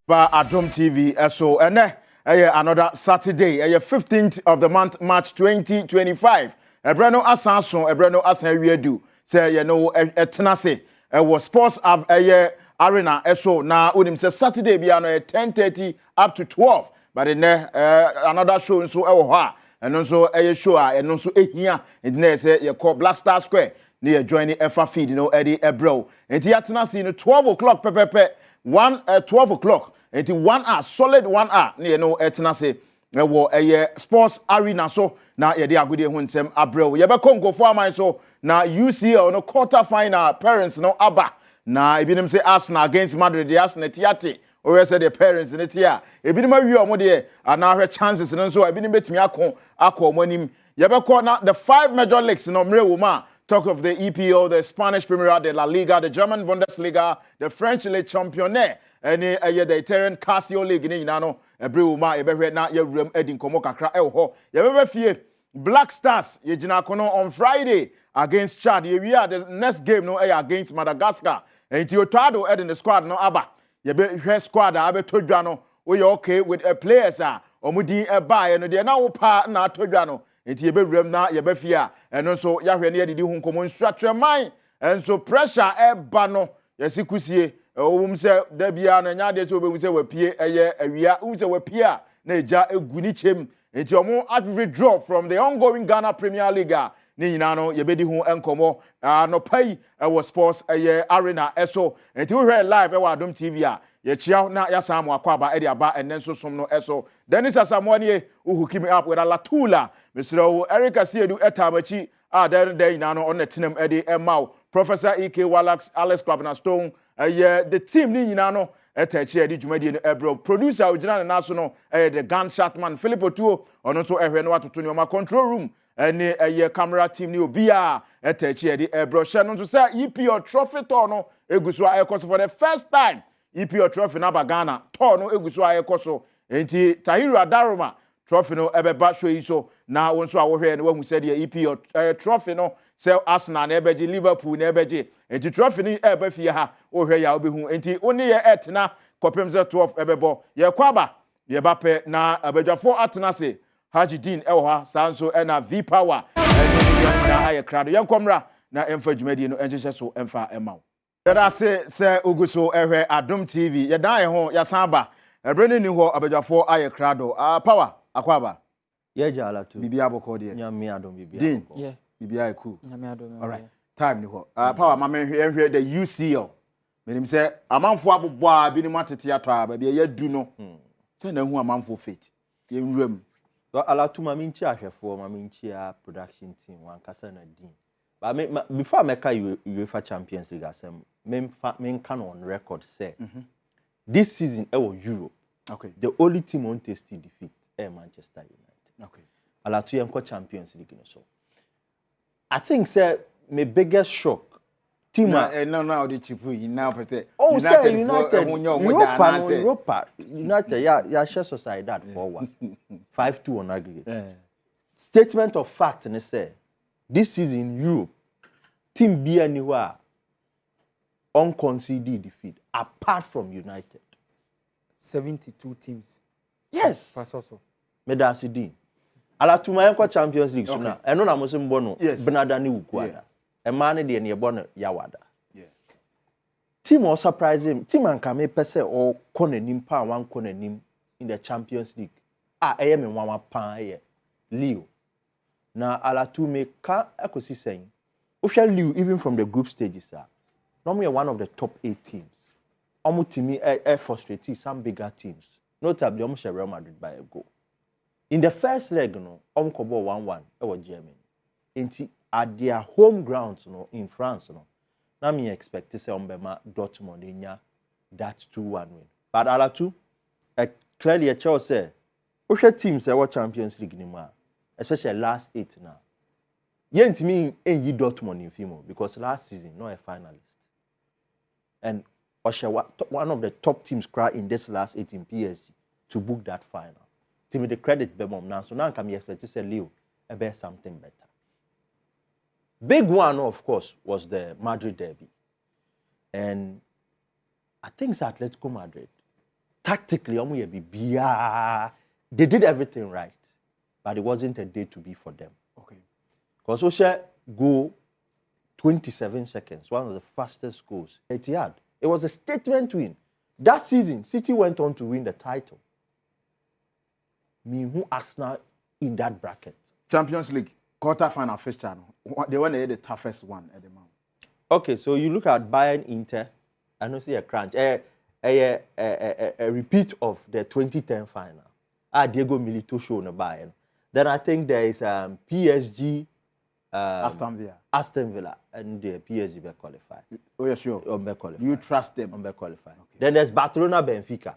Ba Adom TV so another Saturday 15th of the month March 2025 ebrano asanso ebrano asan wiedu say you know etenase was sports arena so na onim say Saturday bia no 10:30 up to 12 but then another show so ho a eno so show a eno so ehia ndina say you call Black Star Square near joining EFA feed you know Eddie Ebro enti atenase no 12 o'clock pepepe 12 o'clock. It's 1 hour, solid 1 hour. You know, etenase sports arena so na ye de agudi hu nsem abrel. Ye be kongo for man so na UCL no quarter final parents no aba na ebinim say Arsenal against Madrid the Arsenal tiate or say the parents in it here. Ebinim awi omo de ana hwe chances no so ebinim betimi akọ monim. Ye be call na the 5 major leagues no mre wo ma. Talk of the EPO, the Spanish Premier, the La Liga, the German Bundesliga, the French League Championnet, and the Italian Casio League. You know, every woman, you better not your room, Edin Komokakra, ho. You better fear Black Stars, you know, on Friday against Chad. We are the next game, no, against Madagascar. And you Tado, in the squad, no, Abba. You better squad, I better Tojano, we okay with players, or Mudi buy, and they are now part, not Tojano. Enti yebe rem na yebe fia eno so yahwe ne yedi hu nkomo nstructure mind and so pressure eba no yesikusie owum se da bia na nya de so obemu se wapie eye awia um se wapie na eja egu ni chem enti omo withdraw from the ongoing Ghana Premier League ni nyina no yebedi hu enkomo no pai was sports arena eso enti we hear live Adom TV ye chia na ya samu akwaba e de aba enen so som no eso Dennis Asamoah who hook me up with a latula Mr. Eric Asiedu etamachi there na no on the team e de emau Professor EK Wallace Alex Kwabena Stone the team ni nyina no etachi e de dwumadi no ebro producer original na so no the gunshot man Philip Otuo ono so ehwe no watoto ni ma control room any camera team ni obia etachi e de ebro hye no so say EPO trophy to no eguso ayekoso for the first time EPO trophy na Ghana to no eguso ayekoso enti Tahiru Adaroma trophy no ebeba show iso na wonso awohwe no wahu said the EPO trophy no say Arsenal na ebeji Liverpool na ebeji enti trophy ni eba fie ha ohwe ya obehu enti oni ye etna kopem ze 12 ebebo ye kwaba ye bape na abadwafo atenase Haji Dean ewo ha sanso na V Power na aye krado ye nkomra na emfa dwumadi no enhyehyɛ so emfa emaw Yada se uguso ehwe Adom TV ye dan ho ya sanba ebreni ni ho abadwafo aye krado Power akwaba ye jala tu bibia boko de nyame Adom bibia Dean yeah bibia cool nyame Adom all right time ni ho Power ma me hwe the UCL menim se amanfo abobo a bi ni matete ato a ba bia ye du no se na hu amanfo fit ye nwuram ala tu ma minchi ahwefo ma minchi a production team wan kasa na Dean but before I make UEFA Champions League asem men can on record say this season Euro okay the only team on tasty defeat Manchester United okay ala tu yenko Champions League so I think say my biggest shock team no the chipu now pete oh say United Europa United ya share Sociedad 4-1 5-2 on aggregate statement of fact and say this season in Europe, team be anywhere unconceded defeat apart from United. 72 teams. Yes. Pass also. Medasi Dean. Ala tumayenko Champions League suna. Eno na musim bono. Benadani ukwada. Emane de ne bono yawada. Yeah. Team was surprising. Team ankame pese or konenim pa wan konenim in the Champions League. Eye me wan pa Leo. Na ala tu me ka ekosi saying Osha Liu even from the group stages normally one of the top 8 teams omo timi frustrated some bigger teams notably omo share Real Madrid by a goal in the first leg no omo kobo 1-1 e Germany enti at their home grounds no in France no na me expect to say ombema Dortmund enya that 2-1 win but ala tu clearly a choice say Osha teams what Champions League ni ma especially last 8 now. Yent me in Dortmund in Fimo because last season not a finalist. And Osha one of the top teams cry in this last 8 in PSG to book that final. To me the credit be mom now. So now can be expect to say Leo about something better. Big one of course was the Madrid derby. And I think it's Atletico Madrid. tactically, they did everything right, but it wasn't a day to be for them. Okay. Because Osha go 27 seconds, one of the fastest goals. Etihad. It was a statement win. That season, City went on to win the title. Me who Arsenal in that bracket. Champions League quarter-final fixture. They were the toughest one at the moment. Okay, so you look at Bayern Inter. I don't see a crunch. A repeat of the 2010 final. Diego Milito show in Bayern. Then I think there is PSG. Aston Villa and the PSG will qualify. Oh, yes, sure. Qualify. You trust them? Qualify. Okay. Then there's Barcelona Benfica.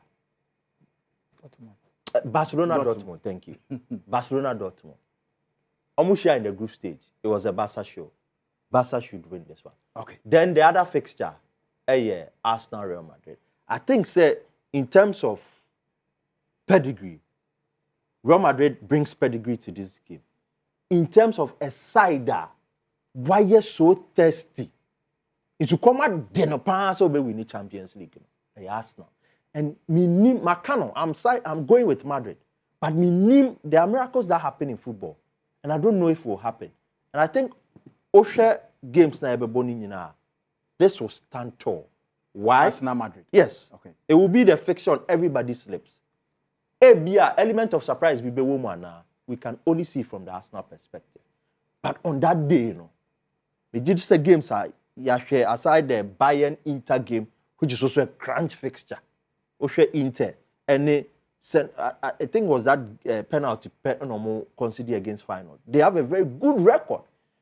Barcelona Dortmund. Thank you. Barcelona Dortmund. Almost in the group stage. It was a Barca show. Barca should win this one. Okay. Then the other fixture, Arsenal Real Madrid. I think, say, in terms of pedigree, Real Madrid brings pedigree to this game. In terms of a side, why you so thirsty? It's to come out dinner pass over we need Champions League. Arsenal. And I'm going with Madrid. But there are miracles that happen in football. And I don't know if it will happen. And I think Osha games na this will stand tall. Why? Arsenal Madrid. Yes. Okay. It will be the fixture on everybody's lips. ABR, element of surprise, we can only see from the Arsenal perspective. But on that day, the digital games are aside the Bayern Inter game, which is also a crunch fixture. Osha Inter. And I think it was that penalty considered against final. They have a very good record.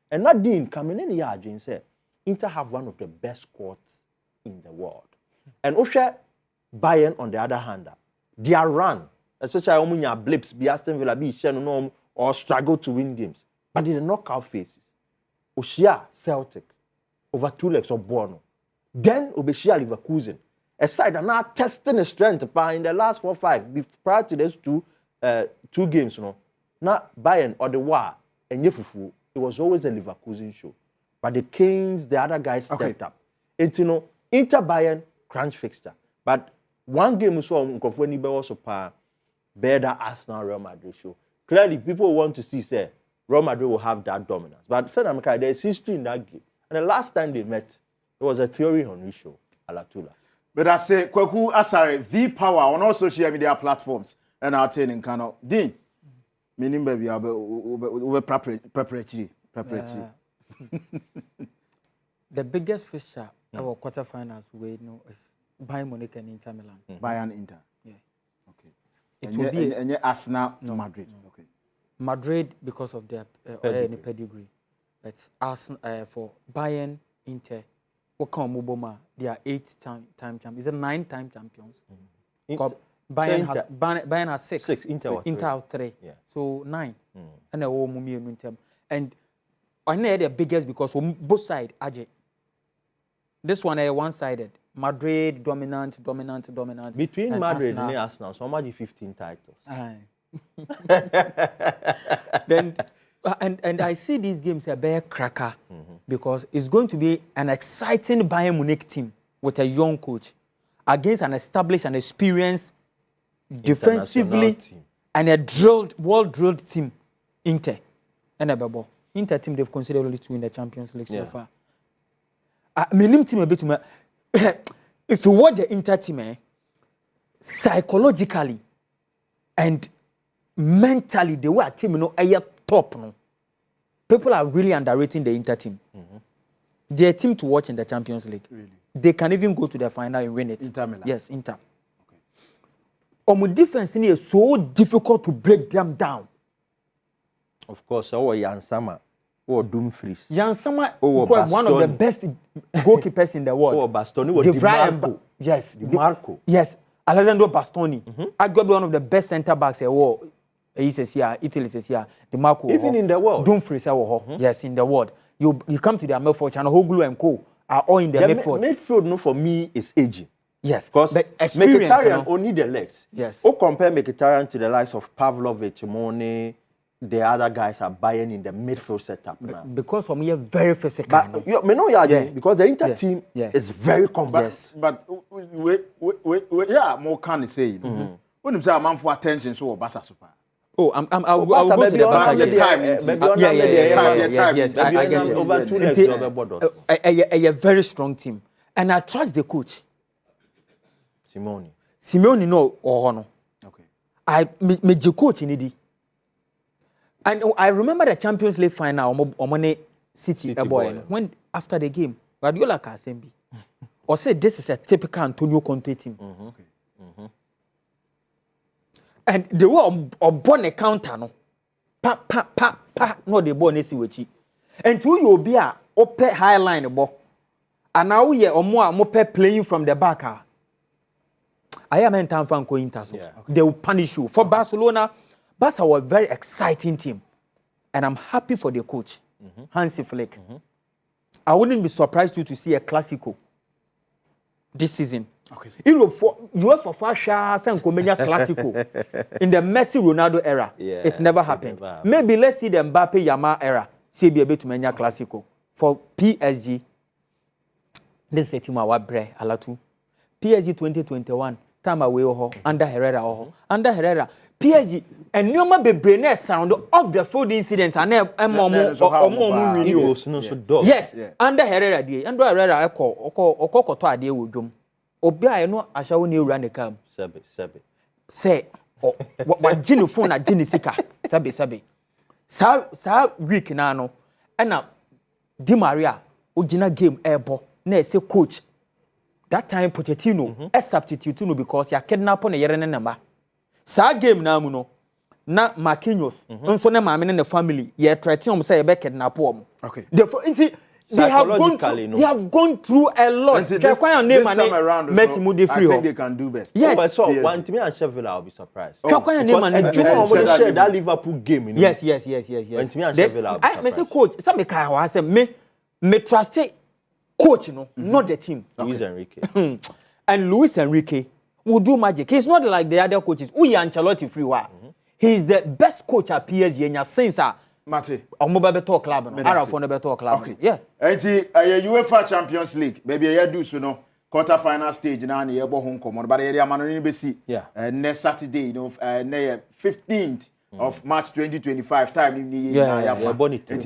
And that day coming in here, Jane said, Inter have one of the best squads in the world. And Osha Bayern, on the other hand, their run, especially when you blips, be Aston Villa, be Shannon, or struggle to win games. But in the knockout phases, Oshia Celtic over 2 legs of Bournemouth. Then Obeshia Leverkusen. A side that now testing the strength in the last 4-5 prior to those two games, Now Bayern or the War and Yefufu, it was always a Leverkusen show. But the Kings, the other guys stepped up. And Inter Bayern crunch fixture. But one game we saw Nkofweni also better Arsenal Real Madrid show. Clearly, people want to see say Real Madrid will have that dominance. But there's history in that game. And the last time they met, it was a theory on show, Alatula. But I say, Kweku Asare, V Power on all social media platforms and our training channel. Dean, meaning baby, we preparatory. The biggest fixture our quarterfinals is Bayern Munich and Inter Milan. Bayern Inter. Yeah. Okay. It will be and Arsenal Madrid. No. Okay. Madrid because of their pedigree. But Arsenal for Bayern Inter. They are 8-time champions. Is it 9-time champions? Bayern has 6. Inter have 3. Yeah. So 9. And I know the biggest because from both sides, this one is one-sided. Madrid dominant. Between and Madrid and Arsenal, so much 15 titles. Then and I see these games a bear cracker because it's going to be an exciting Bayern Munich team with a young coach against an established and experienced defensively and a well-drilled team, Inter. And a Inter team they've considered only 2 in the Champions League so far. Team a bit if you watch the Inter team, psychologically and mentally, they were a team, top. People are really underrating the Inter team. They're a team to watch in the Champions League. Really? They can even go to the final and win it. Inter Milan. Yes, Inter. Okay. Defense is so difficult to break them down. Of course, our Jansama or Dumfries. Jansama is one of the best goalkeepers in the world. Oh, Bastoni or Di Marco. Yes. Di Marco. Yes. Alessandro Bastoni. Arguably one of the best centre backs in the world. Italy says here, Di Marco. Even in the world. Dumfries, yes, in the world. You come to the midfield, Chanoglu and Co. are all in the midfield. Midfield, for me, is aging. Yes. Because Mkhitaryan only the legs. Yes. Or compare Mkhitaryan to the likes of Pavlovic, Mone, the other guys are buying in the midfield setup now? Because for me, you're very physical. But you know, because the Inter team is very compact. Yes. But yeah, more can you say? When you say a man for attention, so Basa super. Oh, I'll go to the Barca game. Yes, I get it. Over 2 legs, a very strong team, and I trust the coach. Simeone no or no. Okay. I me coach in it. And I remember the Champions League final Omone City boy when after the game Guardiola Kasembi or said this is a typical Antonio Conte team. Okay. And they were on a counter no. Pa no the ball nesi wechi. And to you be a open high line ball. And now we are more playing from the back. I am in time for Inter. They will punish you. For Barcelona, Barca were a very exciting team. And I'm happy for the coach, Hansi Flick. I wouldn't be surprised to see a Clasico this season. Okay. UEFA for sure and Comenia Clasico in the Messi Ronaldo era. It never happened. Maybe let's see the Mbappe Yamal era. See be able to mania Clasico. For PSG, this is a team our bre alatu. PSG 2021. Time away under Herrera under Herrera PSG and Nyoma bebrene sound of the field incidents and yes under Herrera dey under Herrera oko ade wodwom obi a no ahyawo ne ewura ne kam sebe say wa gini phone na gini sika sebe sa week na no na Di Maria ogina game ebo na ese coach. That time Pochettino a substitute no because ya kidnap on yere ne namba. Sa game na mu no na Marquinhos nso ne maame ne the family ye threaten am say e be kidnap am. Okay. They have gone through a lot. This time around, Messi mu dey free. I think they can do best. Yes. But so one to me and Sheffield I'll be surprised. Share that Liverpool game. Yes. When to me and Sheffield I'll be surprised. I say coach, some kai wa say me trust coach, not the team. Luis Enrique. And Luis Enrique will do magic. He's not like the other coaches. We are Ancelotti free wa. He's the best coach at PSG in your sense. Mate. Omo better club no. Arafo no better club. Okay. Yeah. Enti UEFA Champions League. Baby you do so no. Quarter final stage na na yebo home common. But area man no be see. Yeah. Next Saturday, 15th of March 2025 time ni yeah, born it because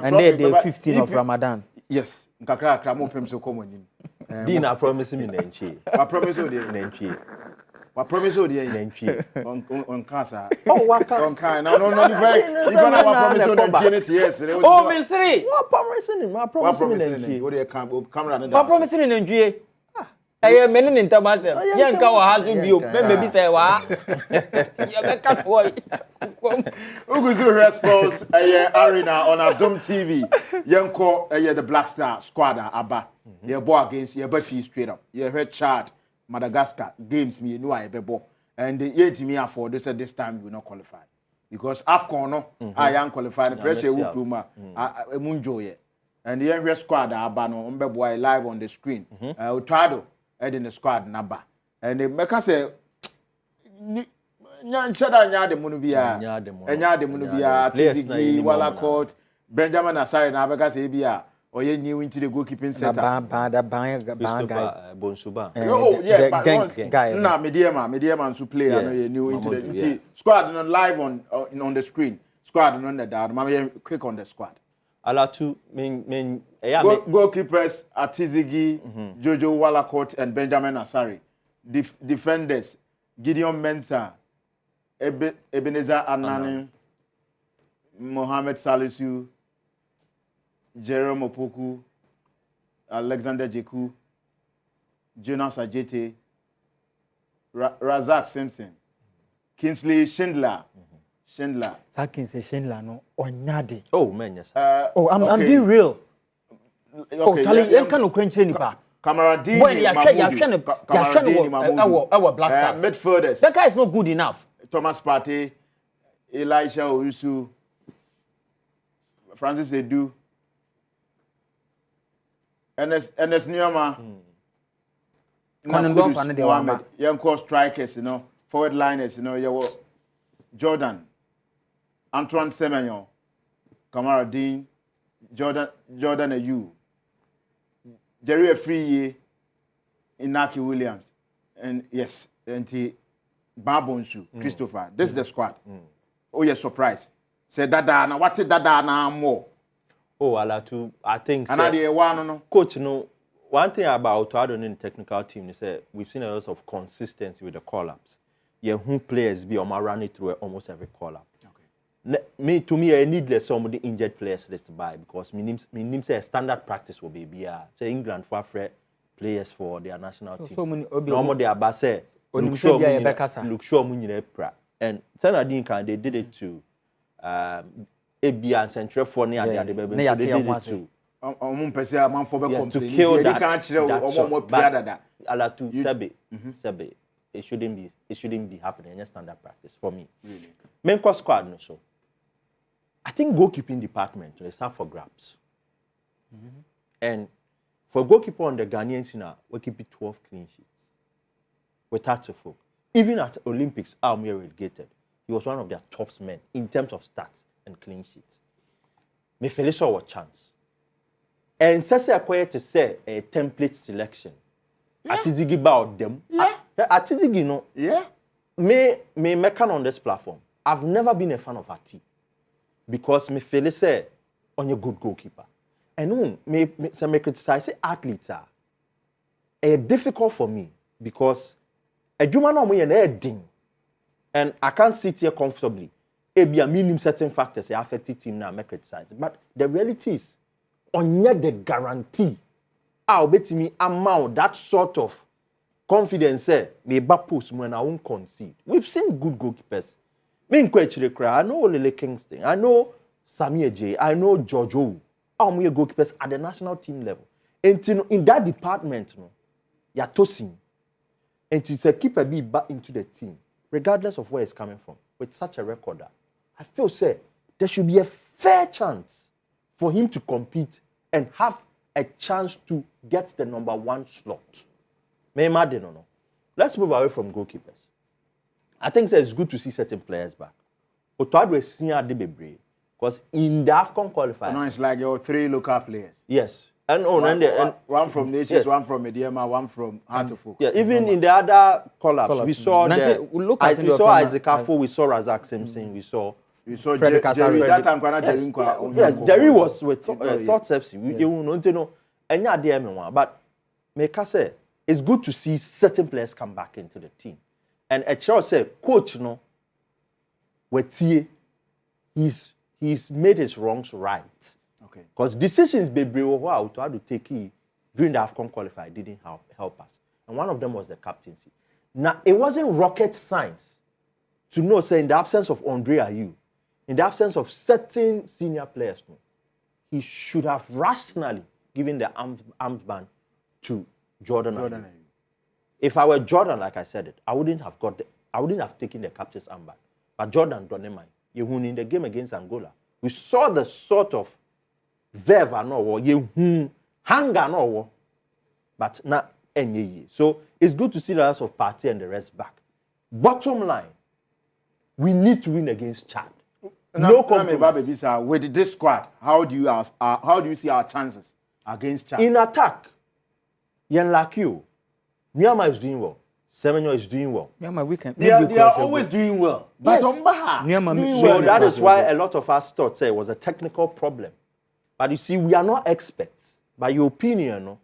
and then the 15th of Ramadan. Yes. Nkakra akra mo pem so common nim. Dina promise me nenchi. I promise you the nenchi. I promise you the nenchi. On cancer. Oh, waka. On kind. No, you gonna promise you the unity yes. Oh, Misri. What promising him? I promise nenchi. What dey camera na. What promising nenchi? Eh meni nta ba se. Ye nka wa ha so bio. Me be say wa. Ye be ka boy. Uguzu response arena on Adom TV. Yenko the Black Star squad aba. Ye ball against ye be straight up. Ye head Chad, Madagascar games me no I be ball. And ye me afford this time you will not qualify. Because AFCON no I am qualified pressure will pluma munjo ye. And the young squad aba no mbe boy live on the screen. Utado in the squad number. And they make us say nya de munu bia enya de munu bia Tiziki Wala Court Benjamin Asare na beka say bia oye new into the goalkeeping center ban guy Bonsuba oh yeah guy na mediema so play and new into the squad no live on the screen squad no the down mama quick on the squad Alatu goalkeepers Tiziki Jojo Wala Court and Benjamin Asare defenders Gideon Mensah Ebenezer Anani, Mohamed Salisu, Jerome Opoku, Alexander Jeku, Jonas Ajete, Razak Simpson, Kingsley Schindler. Kingsley Schindler no onyade. Oh man, yes. I'm being real. Okay, oh, Charlie, you can't quench nipa. Kamaradini our Black Stars. Midfielders. That guy is not good enough. Thomas Partey, Elisha Owusu, Francis Edu, Ernest Nyama, Konendorf and Mohamed, young core strikers, forward liners, Jordan, Antoine Semenyo, Kamara Dean, Jordan Ayew, Jerry Afriyie, Inaki Williams, and yes, and Babonsu, Christopher. This is the squad. Oh, yes, surprise. Say Dada, now what is Dada now more? Oh, Alatu, I think. And I the one no. Coach, no. One thing about Adom in the technical team is that we've seen a lot of consistency with the call-ups. Yeah, who players be on my running through almost every call-up. Okay. To me, I need somebody injured players list to buy because me name say a standard practice will be say England for players for their national team. So normal they are say look sure and Senadin they did it to AB and Central for near the baby. They did it to to kill that. Alatu Sebe. It shouldn't be happening in a standard practice for me. Really? Main course squad no so. I think goalkeeping department is up for grabs. And for goalkeeper on the Ghanaian scene, we keep it 12 clean sheets. Without a folk. Even at Olympics, Almir relegated. He was one of their top men in terms of stats and clean sheets. Me Felicia was chance. And Sese acquired to say a template selection. Atizigi about them. Atizigi, no. Yeah. Me can on this platform. I've never been a fan of Ati because me feel say on your good goalkeeper. And me criticize athletes are difficult for me because a human no me an and I can't sit here comfortably. It be a minimum certain factors that affect team now me criticize. But the reality is on the guarantee I'll bet me amount that sort of confidence me back post when I won't concede. We've seen good goalkeepers. Me I know Lele Kingston, I know Samir J, I know George O. I'm goalkeepers at the national team level. And in that department, no, you're tossing. And to keep a bit back into the team, regardless of where it's coming from, with such a recorder, I feel there should be a fair chance for him to compete and have a chance to get the #1 slot. No. Let's move away from goalkeepers. I think it's good to see certain players back. Otuado is senior because in the AFCON qualifier. No, it's like your 3 local players. Yes. And one from Nations, yes. One from Mediama, one from Hartlepool. Yeah, even in the other collabs, we saw Isaac Afo, we saw Razak Simpson, we saw Jerry. That time, Jerry was with Thoughts FC. You know, but make us say it's good to see certain players come back into the team. And a child say, coach, no, he's made his wrongs right. Okay. Because decisions be how to take it during the AFCON qualifier didn't help us. And one of them was the captaincy. Now, it wasn't rocket science to know, say, in the absence of Andre Ayew, in the absence of certain senior players, no, he should have rationally given the armband to Jordan Ayew. If I were Jordan, like I said it, I wouldn't have taken the captain's armband. But Jordan done mine. In the game against Angola, we saw the sort of verve hunger but not any. So it's good to see the rest of Partey and the rest back. Bottom line, we need to win against Chad. No compromise. With this squad, how do you see our chances against Chad? In attack, Yen Lakio, Myanmar is doing well. Semenyo is doing well. They are always doing well. But yes. So that is why a lot of us thought it was a technical problem. But you see, we are not experts. By your opinion,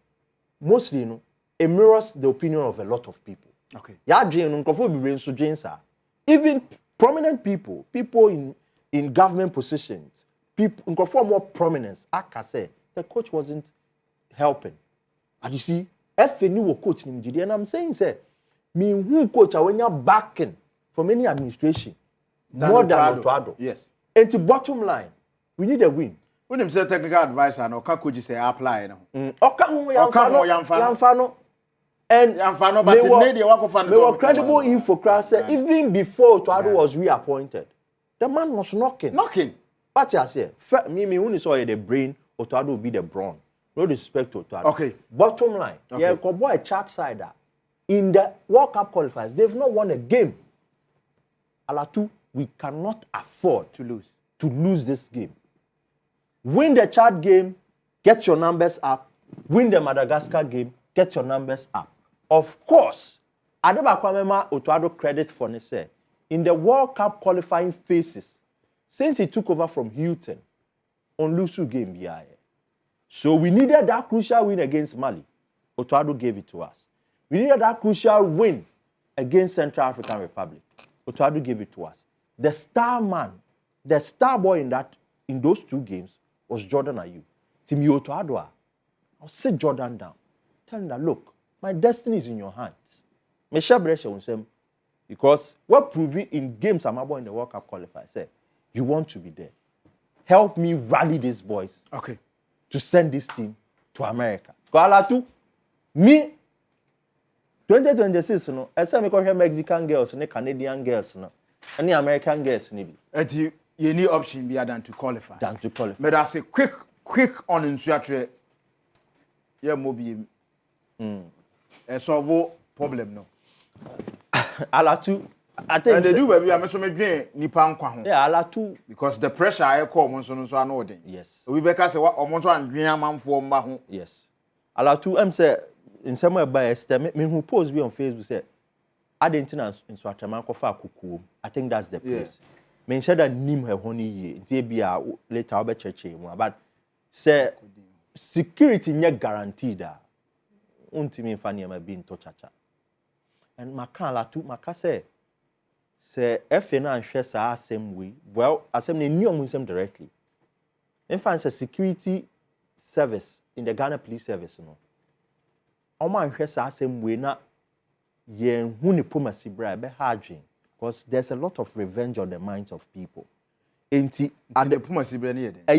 mostly, it mirrors the opinion of a lot of people. Okay. Even prominent people in government positions, people for more prominence, I can say, the coach wasn't helping. And you see, FNU will coach him, and I'm saying, me who coach when you're backing from any administration more than Otuado. Yes. And to bottom line, we need a win. When him say technical advisor, no coach say apply no. Yamfano. And Yamfano, but they were credible info class. Even before Otuado was reappointed, the man was knocking. But I say, me when you saw the brain, Otuado will be the brawn. No disrespect to Otuado. Okay. Bottom line, yeah, a chart sider. In the World Cup qualifiers, they've not won a game. Alatu, we cannot afford to lose. to lose this game. Win the Chad game, get your numbers up. Win the Madagascar game, get your numbers up. Of course, Adebakwamema Otuado credit for this. In the World Cup qualifying phases, since he took over from Hilton, on Lusu game BIA. So we needed that crucial win against Mali. Otuado gave it to us. We needed that crucial win against Central African Republic. Otuado gave it to us. The star man, the star boy in those two games was Jordan Ayew. Timi Otuado, I'll sit Jordan down. Tell him that, look, my destiny is in your hands. Michelle Brescia will say, because what proving in games I'm about in the World Cup qualifier, say, you want to be there. Help me rally these boys. Okay. To send this team to America. Because me, 2026, I say me call Mexican girls, Canadian girls, and American girls. And you need option be than to qualify. But I say quick on in Suatre. Yeah, mobi. Solve problem no. Alatu. I think and they do baby I'm so me dream nipa nkwa ho. Yeah, Alatu. Because the pressure I call so I know den. Yes. We be say what omo so andwen amanfo mba ho. Yes. Alatu say in some way by me who post be on Facebook say Argentina in Swatama kofa akukuo. I think that's the place. Me say that nim he ho ni ye. Nti bia later obe church mu but say security nye guaranteed a. Untimi mfa ne ma bi nto chacha. And maka Alatu maka say FA na nhwe sa asem we well asem na ni omunsem directly. In fact, a security service in the Ghana Police Service no. Oma nhwe sa asem we na ye hu ni pomasi bra be hardwin because there's a lot of revenge on the minds of people. Enti at the pomasi bra na ye den. A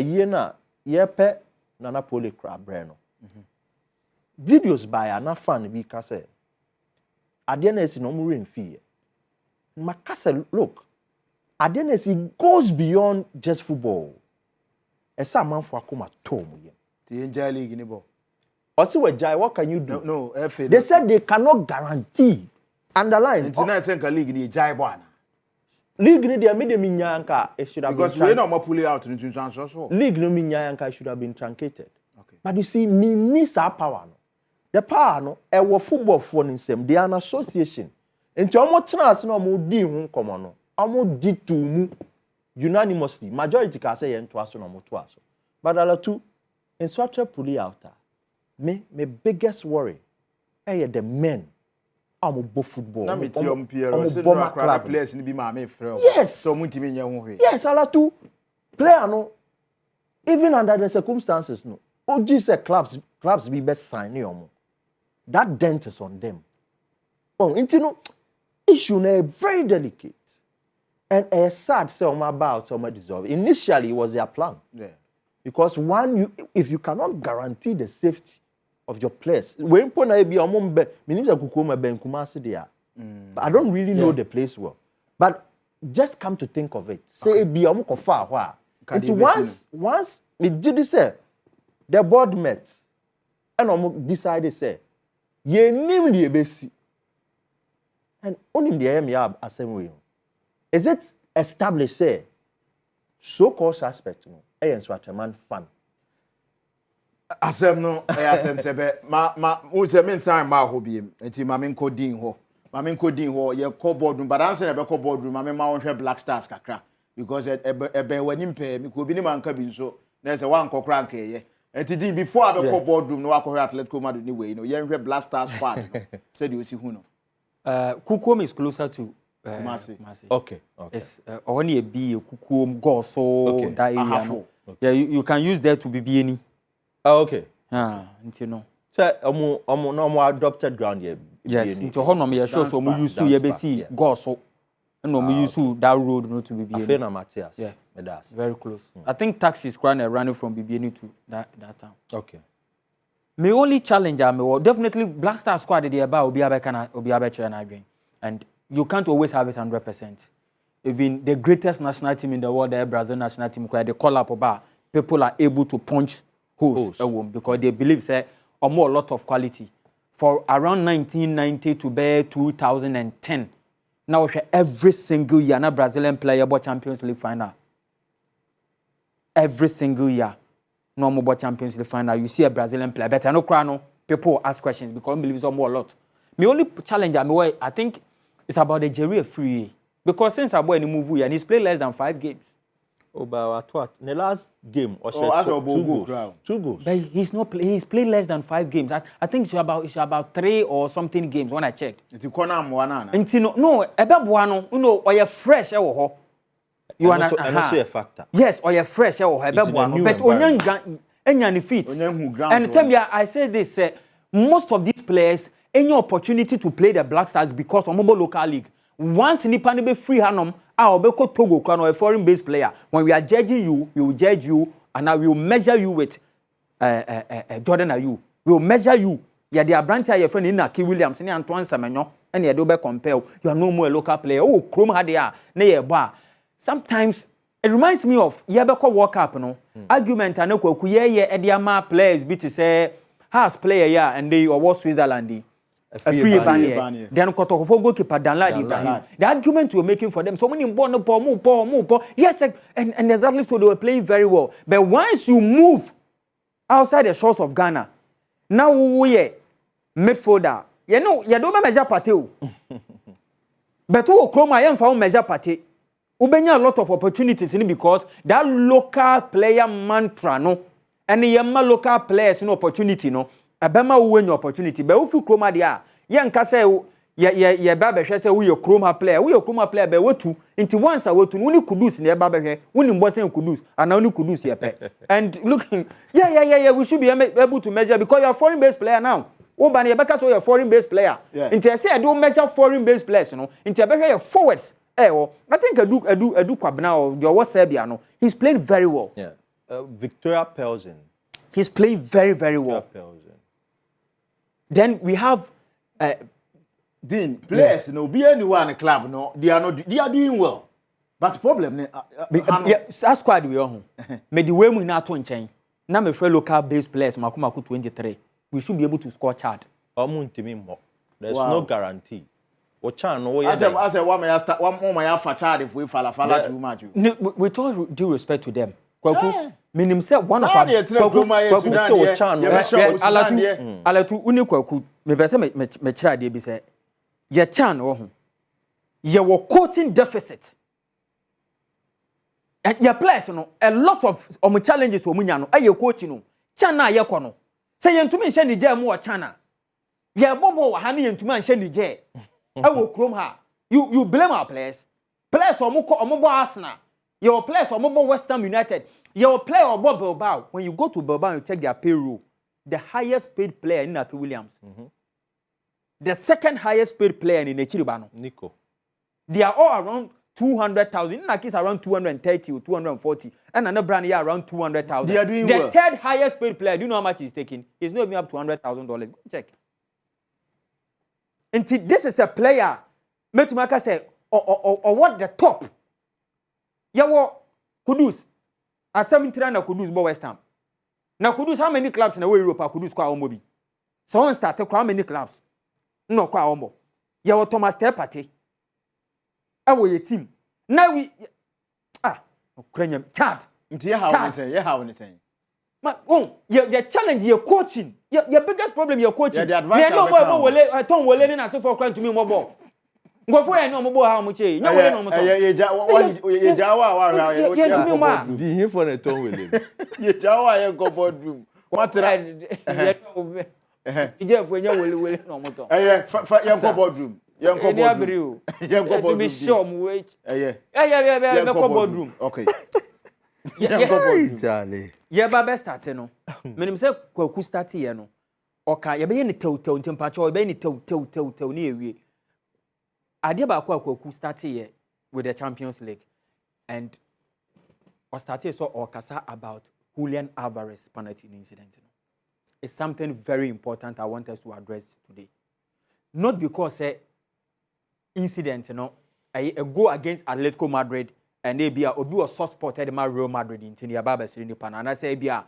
year na ye pe Nana Poli crab bra no. Videos by an fan bi ka say Adenes no more in fear. Makasa, look, Adenes it goes beyond just football. Esa man for akoma tom ye. The Enjoy League in the ball. Also, what can you do? No, FA. They said they cannot guarantee. Underline. International Central League in the Jai Bwana. League ni they made minyanka. It should have because been. Because we're not more pulling out in so. League no minyanka should have been truncated. Okay. But you see, me needs our power. No? The power no, our football for them, they are an association. And to almost trans no more di hun come no, almost di to mu unanimously. Majority can say to us no more to us. But all two, in such a pulley out, my biggest worry, the men. I'm both football. Na me ti Pierre, so the players ni be ma me frɛ. Yes. So muntimi nya ho hwe. Yes, all two player no, even under the circumstances no. OG say clubs be best sign omo. That dent is on them. Oh, no issue na very delicate. And a sad say about some dissolve. Initially it was their plan. Yeah. Because if you cannot guarantee the safety of your players, when pona be omombe, meaning Kukuma Ben Kumasi there. I don't really know the place well. But just come to think of it. Say be omoko far. Once we did say the board met and decided say ye nim the ebesi and only the am asem way. Is it established say so-called suspect no e so atman fan asem no asem sebe ma o se men san ma ho biem enti ma men ko din ho ye ko boardroom but answer be ko boardroom ma me ma won hwe Black Stars kakra because ebe wanim pe me ko bi ni man ka bi so na se wan kokra nka ye enti din before abe ko boardroom no akọ Atletico Madrid ni we no ye hwe Black Stars fan no said you see who no Kukuom is closer to Kumasi. Okay. It's only a B Kukuom go so that area. No. Okay. Yeah, you can use that to be any. Okay. You know. So no adopted ground here. Yes, into honor me sure so we use to be go so and no we use that road not to be Afena Matthias. Yeah. That's very close. I think taxi is running from BBN to that town. Okay. My only challenge definitely Black Star squad they about obi abeka and you can't always have it 100%. Even the greatest national team in the world, the Brazil national team, they call up about people are able to punch holes because they believe say a lot of quality. For around 1990 to 2010, Now every single year na Brazilian player but Champions League final. Every single year no more Champions League final. You see a Brazilian player, but I know crano people ask questions because I believe some more a lot. My only challenge I think it's about the Jerry free because since I bought any movie and he's played less than 5 games. Oh, but what? The last game, or two goals. But he's not. He's played less than 5 games. I think it's about 3 or something games when I checked. It's no. Ebebuano, you know, or you're fresh, you are not a factor. Yes, or you're fresh, Ebebuano, but Onyan feet. And tell me, I say this: most of these players, any opportunity to play the Black Stars because of mobile local league. Once Nipa be free hanum, Obeko Togo crown or a foreign-based player. When we are judging you, we will judge you, and I will measure you with Jordan Ayew. We will measure you. Yeah, they are branching your friend in Naki Williams, and Antoine Semenyo, and you do compare. You are no more a local player. Oh, Chrome had ya, nay bar. Sometimes it reminds me of Yabeko World Cup, no argument. I know Kuye Ediama players be to say has player yeah, and they or was Switzerland. A free Vanier. Then Kotoko goalkeeper Danlad Ibrahim. The argument you were making for them, so many more. Yes, and exactly so they were playing very well. But once you move outside the shores of Ghana, now we midfielder. You know, you don't measure party. But who Chroma I am found measure party. Ubenya a lot of opportunities in it because that local player mantra no, and the local players no opportunity no. Abema win your opportunity, but if you chroma dia, yanka say ye baba say we your chroma player, be what to into once I want to only kudus ne baba hwe, woni mbo say kudus, and only kudus ye pe. And looking, yeah, we should be able to measure because you're a foreign based player now. Oba ne beka so you're a foreign based player. Into say I don't measure foreign based players, you know. Into beka your forwards. I think Edu Kwabena or your Serbia no. He's playing very well. Yeah. Victoria Pelsen. He's playing very, very well. Then we have Dean players no be anyone in the club no they are doing well. But problem that squad we on. Me the way we na to nchen. Na me free local based players makumaku 23. We should be able to score Chad. There's no guarantee. I said one may fa Chad if we fala too much. With all due respect to them. Kwaku minim say one of our alatu uni kwaku me be say me kira de bi say ye chan wo ho ye wo coaching deficit and your players no a lot of challenges wo munya no aye coaching no chan na ye ko no say ye ntumi hye ni je mu wo chan na ye bobo wa ha ne ye ntumi hye ni je e wo krom ha you blame our players omo bo Arsenal. Your players are mobile West Ham United. Your player or Bob Bilbao. When you go to Bilbao, you take their payroll. The highest paid player in Naki Williams. The second highest paid player in Echiribano. Nico. They are all around 200,000. Naki is around 230 or 240. And another brand here around 200,000. They are doing the well. Third highest paid player. Do you know how much he's taking? He's not even up to $100,000. Go check. And this is a player. Metumaka say, or what the top. Yawo Kudus. A 73 na Kudus bo West Ham. Na Kudus how many clubs in the Europe are Kudus kwa omobi? So on start how many clubs? No kwa omo. Yawo Thomas Tepate. Awo ye team. Now we Ukrainian Chad. Nti how we say. Ma your challenge your coaching. Your biggest problem your coaching. The advantage. No wole Tom wole na so for crime to me mo ball. Go for no mo bo ha mo che. Nya wole no mo to. Ye jawa Di here for the Tom wole. Ye jawa ye go boardroom. What Ije for nya wole no mo to. Ye go boardroom. Ye go boardroom. Ye go boardroom. To be sure mo wait. Yeah. Go boardroom. Okay. Yeah, Baba start no. Menim say kwaku start here no. Oka ye be ye ne tew ntempacho ye be ne tew ne ewie. Ade ba kwaku start here with the Champions League and or started so okasa about Julian Alvarez penalty incident. It's something very important I want us to address today. Not because incident I go against Atletico Madrid and they be a obi or soft spot at Real Madrid in the Baba Sirini Pan and I say be a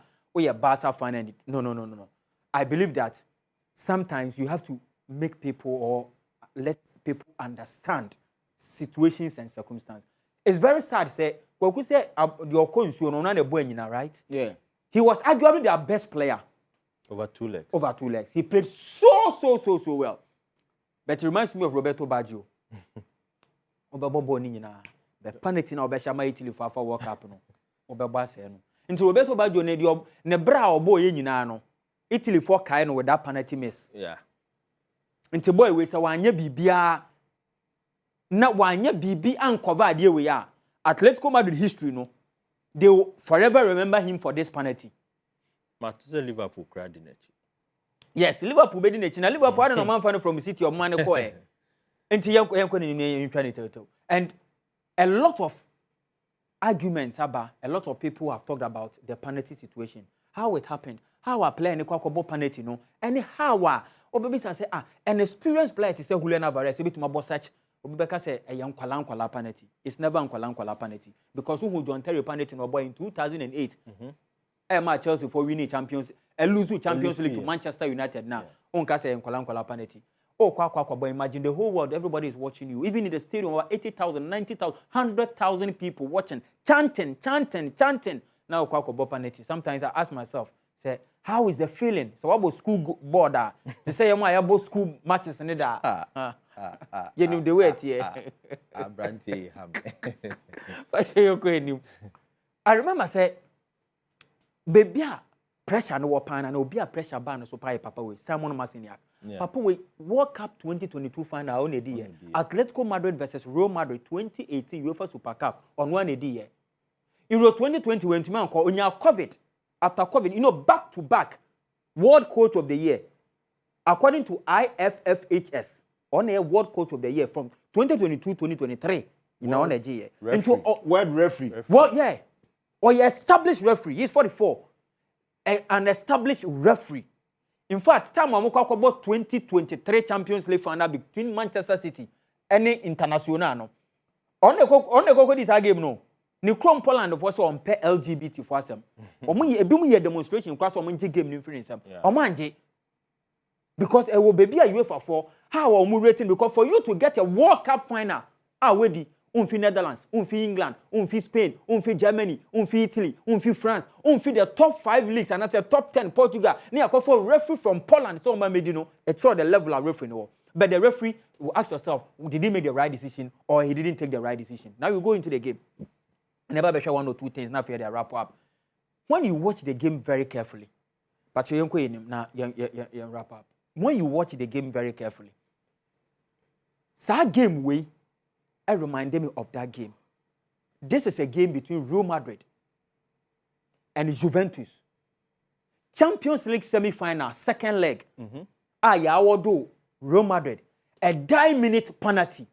Barca fan and no. I believe that sometimes you have to make people or let people understand situations and circumstances. It's very sad, say, when we say your coach, you know, not boy, right? Yeah. He was arguably their best player. Over 2 legs. Over 2 legs. He played so well. But it reminds me of Roberto Baggio. The penalty na obeshama Italy for World Cup no. Obeba say no. Into Roberto Baggio ne bra obo ye nyina no. Italy for kai no with that penalty miss. Yeah. Into boy we say wanya bibia na wanya bibi uncover ade we ya. Atletico Madrid history no. They will forever remember him for this penalty. Matze Liverpool crowd in it. Yes, Liverpool be in it. Na Liverpool no man fan from City of Man ko e. Into and a lot of arguments about a lot of people have talked about the penalty situation, how it happened, how a player in the penalty, no, and how baby say an experienced player to say Julian Alvarez a bit more such. Obeka say a young kwala penalty. It's never kwala penalty because who John Terry penalty no boy in 2008. Chelsea for winning champions, lose Champions League to Manchester United now. Onka say kwala penalty. Oh, but imagine the whole world, everybody is watching you. Even in the stadium, over 80,000, 90,000, 100,000 people watching, chanting. Now, penalty. Sometimes I ask myself, say, how is the feeling? So, what about school board? They say, I about school matches and that. You know the way here. I remember, say, baby, pressure no pan and obi a pressure ban so papa we Simon Masiniak. Papa we World Cup 2022 final on a day. Atletico Madrid versus Real Madrid 2018 UEFA Super Cup on one a day. Euro 2020 went to man call on your COVID. After COVID, you know, back to back World Coach of the Year. According to IFFHS, on a World Coach of the Year from 2022-2023 in on a year. Into World referee. Well, yeah. Or you established referee. He's 44. An established referee. In fact, time I'm talking about 2023 Champions League final between Manchester City and Internacional. No. On the this game no. Ni Chrome Poland of also on LGBT for some. Omo demonstration class on game influence them. Omo because it will be a UEFA for how are we rating because for you to get a World Cup final, ready. Unfi Netherlands, unfi England, unfi Spain, unfi Germany, unfi Italy, unfi France, unfi the top 5 leagues and that's the top 10 Portugal. Near call for referee from Poland. So man made it's sure the level of referee no. But the referee will ask yourself, did he make the right decision or he didn't take the right decision? Now you go into the game. Never be sure 1 or 2 things. Now for the wrap up. When you watch the game very carefully, but you wrap up. When you watch the game very carefully, sa game way. I reminded me of that game. This is a game between Real Madrid and Juventus. Champions League semi-final, second leg. Do Real Madrid. A 9-minute penalty.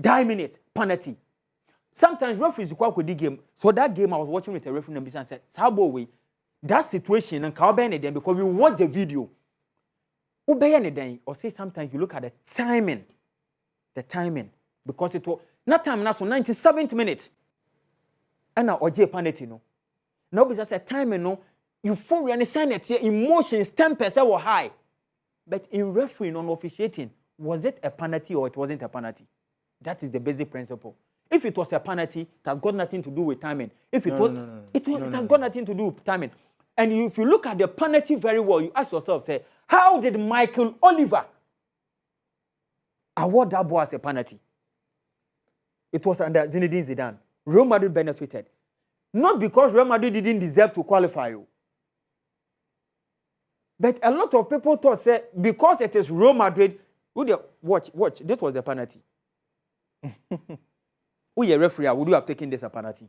9-minute penalty. Sometimes referees quite good game. So that game I was watching with a referee and said, "Sabo that situation and because we watch the video. Or say sometimes you look at the timing. The timing. Because it was not time now, so 97th minute. And now OJ penalty no. Now because a time no, euphoria and sanity, emotions, tempers were high. But in refereeing on officiating, was it a penalty or it wasn't a penalty? That is the basic principle. If it was a penalty, it has got nothing to do with timing. If it it has got nothing to do with timing. And if you look at the penalty very well, you ask yourself, say, how did Michael Oliver award that ball as a penalty? It was under Zinedine Zidane. Real Madrid benefited. Not because Real Madrid didn't deserve to qualify. But a lot of people thought, say, because it is Real Madrid, watch, this was the penalty. Who you a referee, would you have taken this a penalty?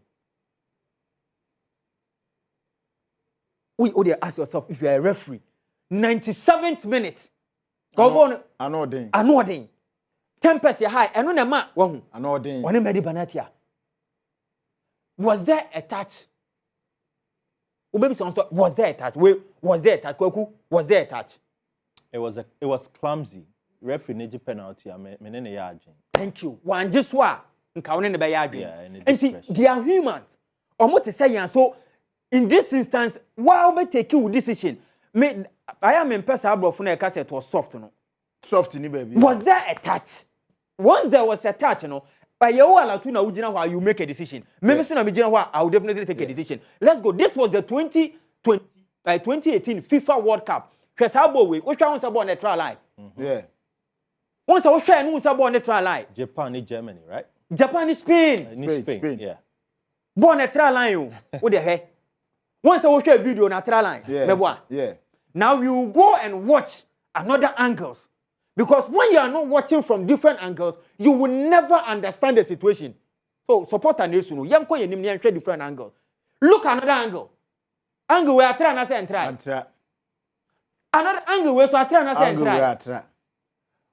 Would you ask yourself, if you are a referee, 97th minute, go on. Anodin. Tempest high, and on a man, one a Medibanatia. Was there a touch? Was there a touch? Was there a touch? Was there a touch? It was clumsy. Referee needed penalty. Thank you. One just what? And they are humans. Or what to say, so in this instance, why would take you decision? I am in person, it was soft, no? Soft, baby. Was there a touch? once there was a touch, you know, by your Alatuna Ujina, you make a decision. Maybe soon I will definitely take a decision. Let's go. This was the 2018 FIFA World Cup. Chesabo we, which one was about the trial line? Yeah. Once I was sharing, who's about the trial line? Japan and Germany, right? Japan is Spain. Spain. Yeah. Born a trial line, what the heck? Once I watch a video on a trial line, yeah. Now you go and watch another angles. Because when you are not watching from different angles, you will never understand the situation. So support an issue. Young ko yenim ni different angle. Look another angle. Angle where I try and say and try. Another angle where so I try and say and try.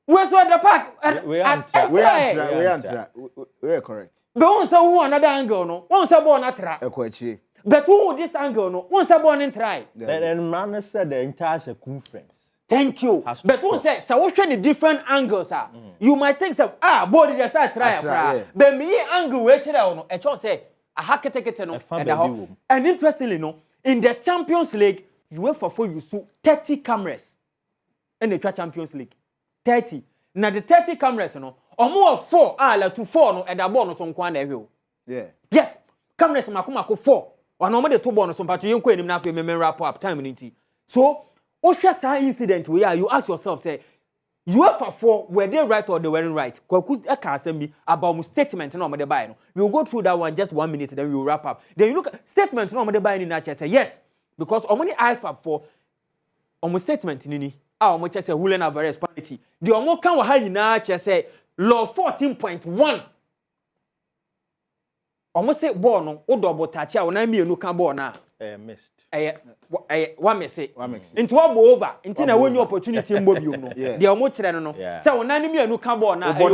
Where's the park? We are correct. But once I another angle no, once I born a try. But who this angle no, once I born and try. And man said the entire circumference. Thank you. But who said so watching the different angles you might think so body just try. But me angle where no, a chance say a hackete no and interestingly no, in the Champions League, UEFA for you so 30 cameras in the Champions League. 30. Now the 30 cameras no, or more 4 like to 4 no and the ball no so nkwan na hwe. Yeah. Yes. Cameras mako 4. One no the 2 ball no so mpato yenko enim na afi me wrap up time nti. So Osha sa incident where you ask yourself, say, UEFA for were they right or they weren't right? Kwaku aka asem bi about my statement no the buy no. We will go through that one just 1 minute, then we will wrap up. Then you look at statement no the buy ni na say yes, because omoni IFAB for omo statement ni omo say Julian Alvarez penalty. The omo kan wa ha nyina say law 14.1. Omo say ball no o double touch a na mienu kan ball na missed. One message. Into what over. Into na when you opportunity mbobium no. The omo kire no no. Say wona ni mienu kan ball na over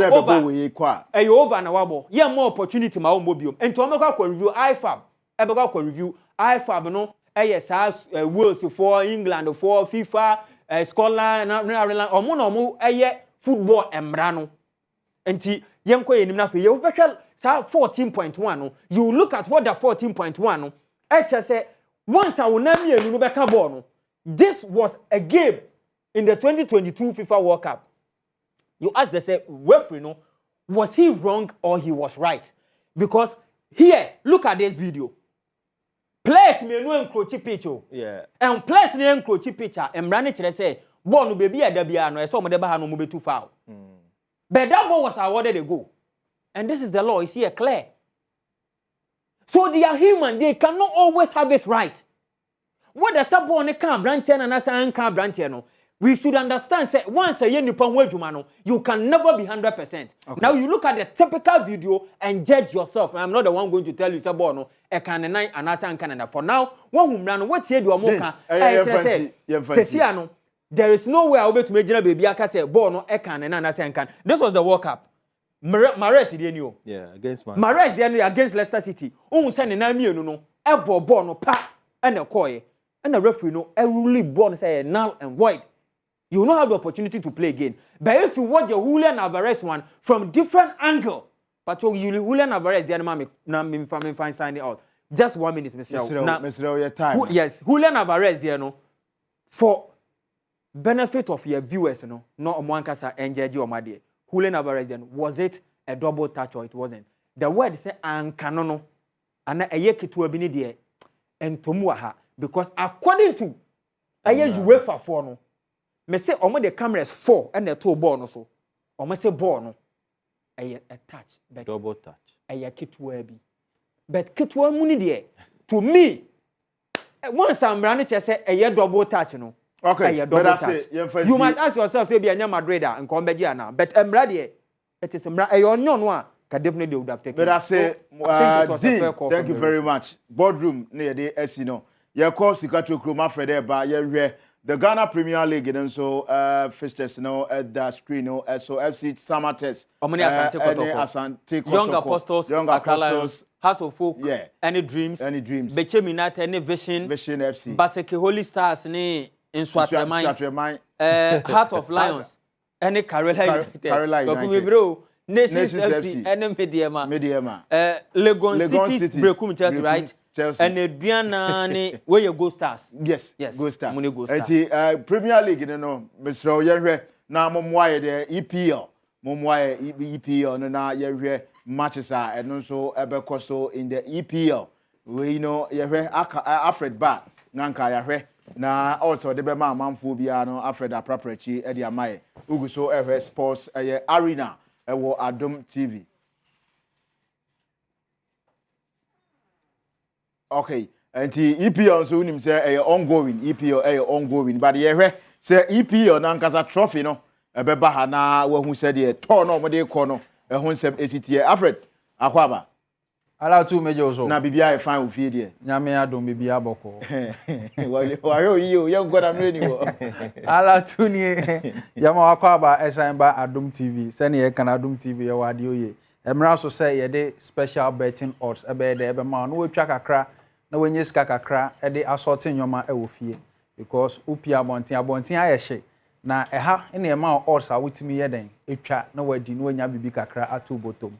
na wabo. Ye more opportunity ma mbobium. Into omo kwa review IFAB. Ebe kwa review IFAB no. SAS Wales for England for FIFA Scotland Ireland. Omo na omo football emra no. Enti yenko yenim na fe ye wo 14.1 no. You look at what the 14.1 no. Say once I will name you no. This was a game in the 2022 FIFA World Cup. You ask the say referee no, was he wrong or he was right? Because here, look at this video. Players me no encroach picture. Yeah. And players no encroach picture. And Brani chere say ball no baby e da bia no. E so mo de ba ha no mo be too foul. But that ball was awarded a goal. And this is the law. Is here clear. So they are human. They cannot always have it right. What the subborn can branch and an can branch no. We should understand. Say once a year you can never be 100%. Okay. Now you look at the typical video and judge yourself. I'm not the one going to tell you subborn no. A can and an Canada. For now, one who ran what here do a mocha. There is no way I'll be to make baby. I can say born a can and an can. This was the World Cup. Mares did you? Yeah, against Mares did against Leicester City. Oh, sending a me no. Elbow born no pa and a coy. And the referee no really born say null and void. You don't have the opportunity to play again. But if you watch the Julian Alvarez one from different angle, but you Julian Alvarez, the enemy now me find signing out. Just 1 minute, Mr. Your time. Yes, Julian Alvarez there no for benefit of your viewers no one kasa NJG or my dear. Julian Alvarez then was it a double touch or it wasn't? The word say ankanono and a ye kitu bi ni de entomu aha because according to aye UEFA for no me say omo the cameras 4 and the 2 ball no so omo say ball no aye a touch but double touch aye kitu bi but kitu mu ni de to me once I'm running say aye double touch no. Okay, but I say you might ask yourself to be a Madrid and come back now, but I'm ready. It is a no can definitely would have taken. But I say, Dean, thank you very much. Boardroom near the as you know. Your course you got to Kruma Fred by the Ghana Premier League and so fixtures at the screen so FC Samates. Young Apostles, House of Folk, any dreams, Bechem United, any Vision FC, Baseke Holy Stars, any in Swatremine, Heart of Lions, any Carolina United, Nations FC, any Mediama, Legon City, Brekum Chelsea, right? Chelsea. And Adriana, where you go stars? Yes, go stars. Premier League, you know, Mr. Oyerwe, now I'm why the EPL. momwa EPL no na yehwe matches a eno so ebekọ so in the EPL we know yehwe Alfred Bar nanka yehwe na also de be ma manfo bia no Alfred Apraprachi e de amaye ugu so ehwe sports arena ewo Adom TV. Okay, and the EPL so unim say ongoing EPL ongoing but yehwe say EPL nanka trophy no ebeba ha na wahu said the turn no de kọ no ehun sem esitie Alfred akwaba ala tu meje so na bibia e fine ofie de nyame adom bibia boko wale yo you go am ready wo ala tu ni yama akwaba esan Adom TV se ne ye kan Adom TV ye wade oye emra so say ye de special betting odds ebe de ebe ma no wetwa kakra na wenye sika kakra e de assorting nyoma e wo fie because upia abonten ayehye na eha ene ma odds a wutimi ye den etwa na wadi no nya bibi kakra ato botom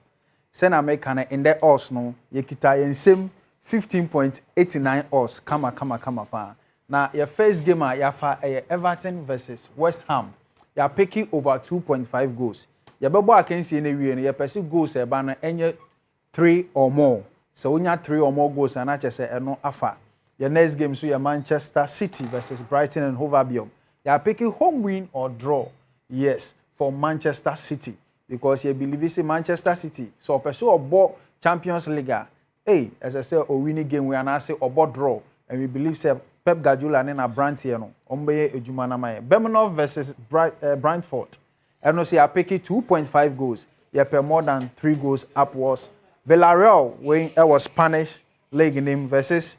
se na make na in the odds no ye kita ye nsem 15.89 odds kama pa na your first game a yafa Everton versus West Ham ya picking over 2.5 goals ye bebo akensi na wie no ye pese goals e ba na enye 3 or more so unya 3 or more goals na chese eno afa your next game so your Manchester City versus Brighton and Hove Albion. You are picking home win or draw. Yes, for Manchester City. Because you believe it's Manchester City. So, pursue a ball Champions League. Hey, as I say, a winning game, we are now say a ball draw. And we believe say Pep Guardiola and a brand here. Ombe Ejumana Maye. Birmingham versus Brentford. And also, you are picking 2.5 goals. You pay more than 3 goals upwards. Villarreal, when it was Spanish league name versus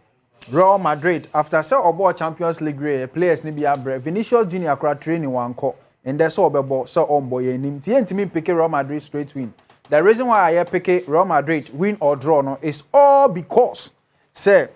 Real Madrid after say obo Champions League players ni bia bre Vinicius Junior akra training wan ko and that's all bebo so ombo ye nim tie ntimi pick Real Madrid straight win. The reason why I pick Real Madrid win or draw no is all because say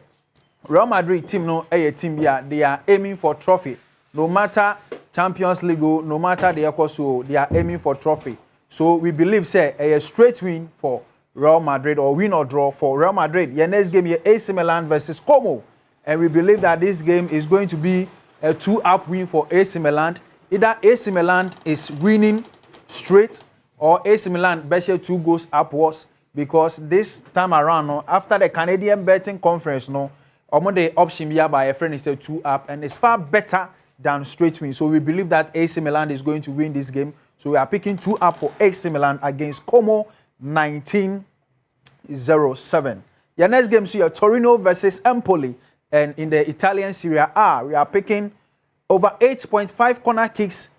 Real Madrid team no team bia they are aiming for trophy no matter Champions League no matter the so they are aiming for trophy. So we believe say a straight win for Real Madrid or win or draw for Real Madrid. Your next game, your AC Milan versus Como. And we believe that this game is going to be a 2-up win for AC Milan. Either AC Milan is winning straight or AC Milan better 2 goals upwards because this time around, no, after the Canadian betting conference, no, the option here by a friend is a 2-up and it's far better than straight win. So we believe that AC Milan is going to win this game. So we are picking 2-up for AC Milan against Como 1907. Your next game is Torino versus Empoli, and in the Italian Serie A, we are picking over 8.5 corner kicks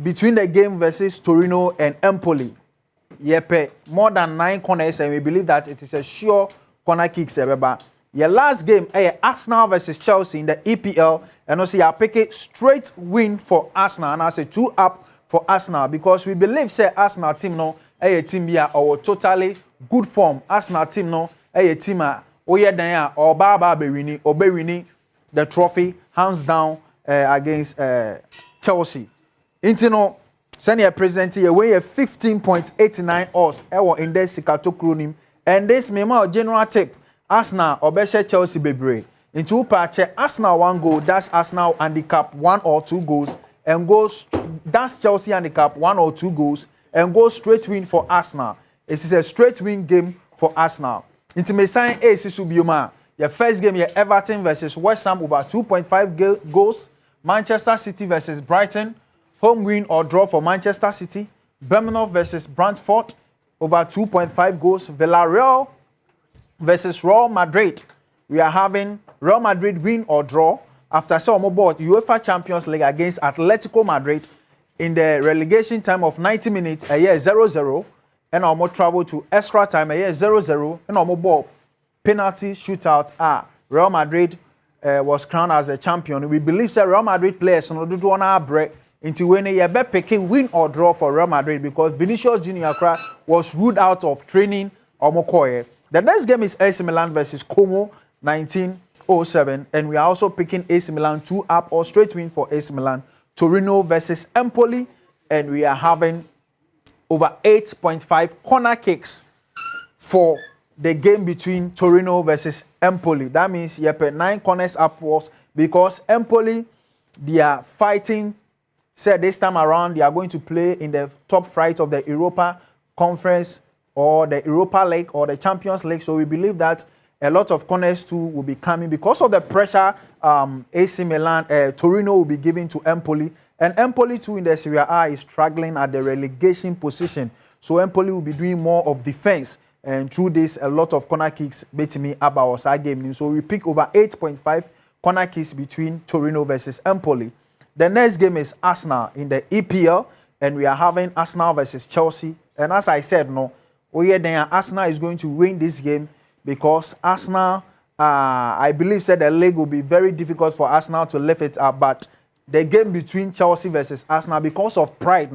between the game versus Torino and Empoli. Yepe more than 9 corners, and we believe that it is a sure corner kicks. Your last game, Arsenal versus Chelsea in the EPL, and also you are picking straight win for Arsenal, and I say 2-up for Arsenal because we believe say Arsenal team no a team here or totally good form. Arsenal team no a team oye dan or baba be winning the trophy hands down against Chelsea. Intino senior president here we 15.89 odds in this Sikato Kronim and this memo general tip Arsenal obeshe Chelsea bebre into patch Arsenal 1 goal that's Arsenal handicap 1 or 2 goals and goes that's Chelsea handicap 1 or 2 goals and goes straight win for Arsenal. It is a straight win game for Arsenal. Intimate sign A Subioma. Your first game, your Everton versus West Ham over 2.5 goals. Manchester City versus Brighton. Home win or draw for Manchester City. Birmingham versus Brentford over 2.5 goals. Villarreal versus Real Madrid. We are having Real Madrid win or draw after some board UEFA Champions League against Atletico Madrid in the relegation time of 90 minutes, a year 0-0, and our more travel to extra time, a year 0-0, and our more ball penalty shootout. Real Madrid was crowned as a champion. We believe that Real Madrid players no do want break into when a year picking win or draw for Real Madrid because Vinicius Junior was ruled out of training or Mokoye. The next game is AC Milan versus Como 1907, and we are also picking AC Milan 2-up or straight win for AC Milan. Torino versus Empoli, and we are having over 8.5 corner kicks for the game between Torino versus Empoli. That means you have 9 corners upwards because Empoli, they are fighting said this time around they are going to play in the top flight of the Europa Conference or the Europa League or the Champions League. So we believe that a lot of corners too will be coming because of the pressure AC Milan, Torino will be giving to Empoli. And Empoli too in the Serie A is struggling at the relegation position. So Empoli will be doing more of defense. And through this, a lot of corner kicks beat me about our game. So we pick over 8.5 corner kicks between Torino versus Empoli. The next game is Arsenal in the EPL. And we are having Arsenal versus Chelsea. And as I said, Arsenal is going to win this game because Arsenal, I believe, said the league will be very difficult for Arsenal to lift it up. But the game between Chelsea versus Arsenal, because of pride,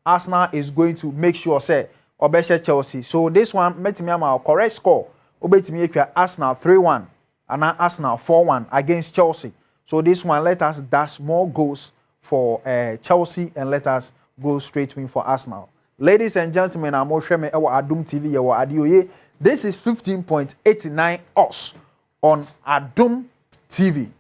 Arsenal is going to make sure, say, Obesha Chelsea. So this one, met me our correct score. Obetimi Arsenal 3-1 and Arsenal 4-1 against Chelsea. So this one, let us dash more goals for Chelsea and let us go straight win for Arsenal. Ladies and gentlemen, I'm Osheme Ewa Adom TV Ewa Adioye. This is 15.89 odds on Adom TV.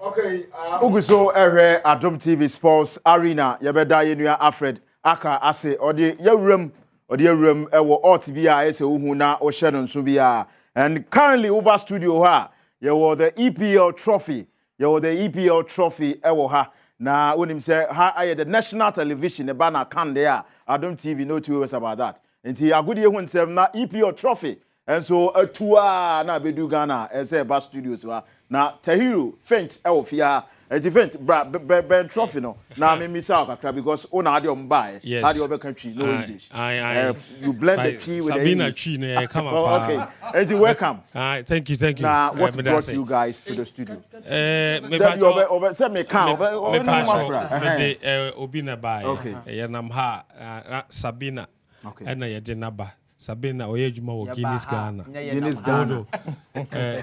Okay, Uguso Ewe Adom TV Sports Arena. Yabeda Yenua Alfred Aka Ase Odi Yewrem Ewo OTBA Ese Uhuna Oshenon Subia. And currently Uba Studio ha Yewo the EPL trophy. Yewo the EPL trophy Ewo ha. Na unim say ha aye the national television e ba na kan there. Adom TV no two words about that. Nti agudi ehun sem na EPL trophy. And so atua na bedu Ghana ese ba studios wa na Tahiro faint fia faint ben trophy no na me misa kakra because ona ade ombai ade obe country no English you blend the tree with Sabina the tree no come up. Okay, and welcome. Thank you Now what brought you guys to the studio? Me obe say me can obi na bai ye nam ha Sabina okay na ye de naba Sabina oye adwuma wo Guinness Ghana.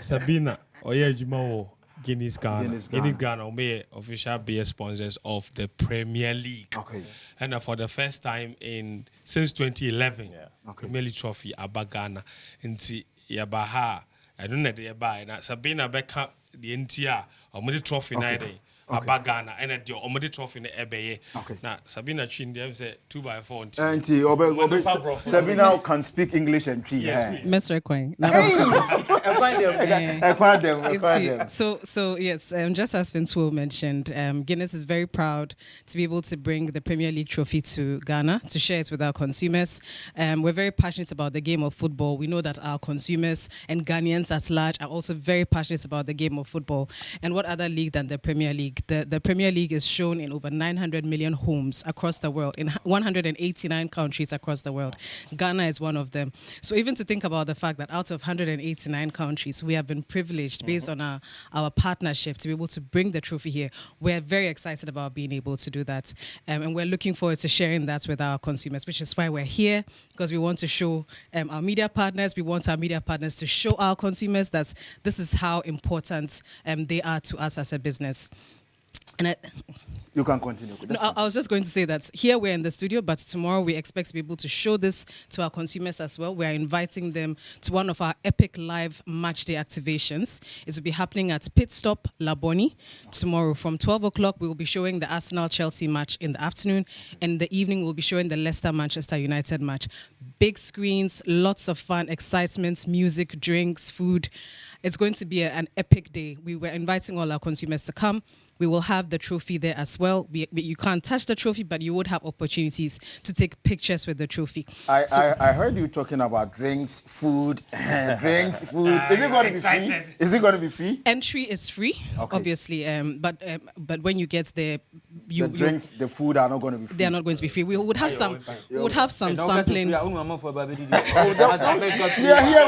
Sabina oye adwuma wo Guinness Ghana we official beer sponsors of the Premier League. Okay. And for the first time since 2011, Premier League trophy aba Ghana. Nti yabaha I don't know the buy na Sabina beka the NTA or the trophy na dey. Abagana and at your omedi trophy in Ebeye. Now Sabina Chin them say 2x4. Auntie Sabina can speak English and tree. Yes, Mr. Quang. So yes, just as Vince mentioned, Guinness is very proud to be able to bring the Premier League trophy to Ghana to share it with our consumers. We're very passionate about the game of football. We know that our consumers and Ghanaians at large are also very passionate about the game of football. And what other league than the Premier League? The Premier League is shown in over 900 million homes across the world, in 189 countries across the world. Ghana is one of them. So even to think about the fact that out of 189 countries, we have been privileged based on our partnership to be able to bring the trophy here. We're very excited about being able to do that. And we're looking forward to sharing that with our consumers, which is why we're here, because we want to show our media partners, we want our media partners to show our consumers that this is how important they are to us as a business. And you can continue. No, I was just going to say that here we're in the studio, but tomorrow we expect to be able to show this to our consumers as well. We're inviting them to one of our epic live match day activations. It will be happening at Pit Stop Laboni tomorrow from 12 o'clock. We will be showing the Arsenal-Chelsea match in the afternoon. And in the evening, we'll be showing the Leicester-Manchester United match. Big screens, lots of fun, excitement, music, drinks, food. It's going to be an epic day. We were inviting all our consumers to come. We will have the trophy there as well. You can't touch the trophy, but you would have opportunities to take pictures with the trophy. I heard you talking about drinks, food. Is it going to be free? Is it going to be free? Entry is free, obviously. But when you get there, the drinks, the food are not going to be free. They are not going to be free. We would have some. We would have some sampling. You are here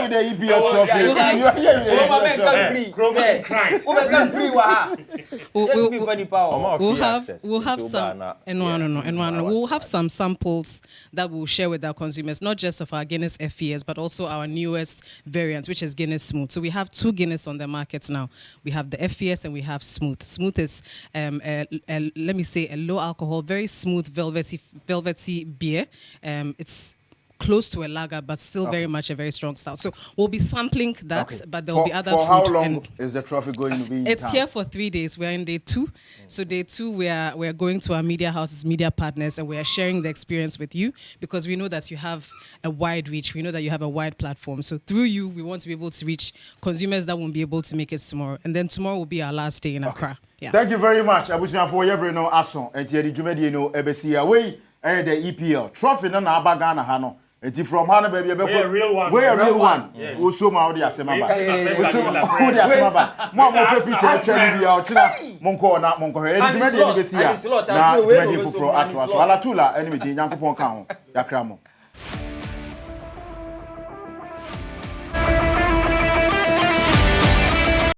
with the EPL trophy. You are here with the EPL trophy. We'll have some. We'll have some samples that we'll share with our consumers, not just of our Guinness FES, but also our newest variant, which is Guinness Smooth. So we have two Guinness on the market now. We have the FES and we have Smooth. Smooth is, let me say, a low alcohol, very smooth, velvety beer. It's close to a lager, but still very much a very strong stout. So we'll be sampling that, but there will be other for food. How long is the trophy going to be? It's here for 3 days. We're in day 2. So day 2, we're going to our media houses, media partners, and we are sharing the experience with you because we know that you have a wide reach. We know that you have a wide platform. So through you, we want to be able to reach consumers that won't be able to make it tomorrow. And then tomorrow will be our last day in Accra. Yeah. Thank you very much. Abushina for your no aso. And Thierry Jumedi no ebesi away. The EPL trophy na abagana hano. And from Hana baby, we're a real one. We're a real one. Also, my audience, Semaba. Mama, picture, Cherry, our China, Monco, not Monco, and Alatula, enemy, Yankupon Yakramo.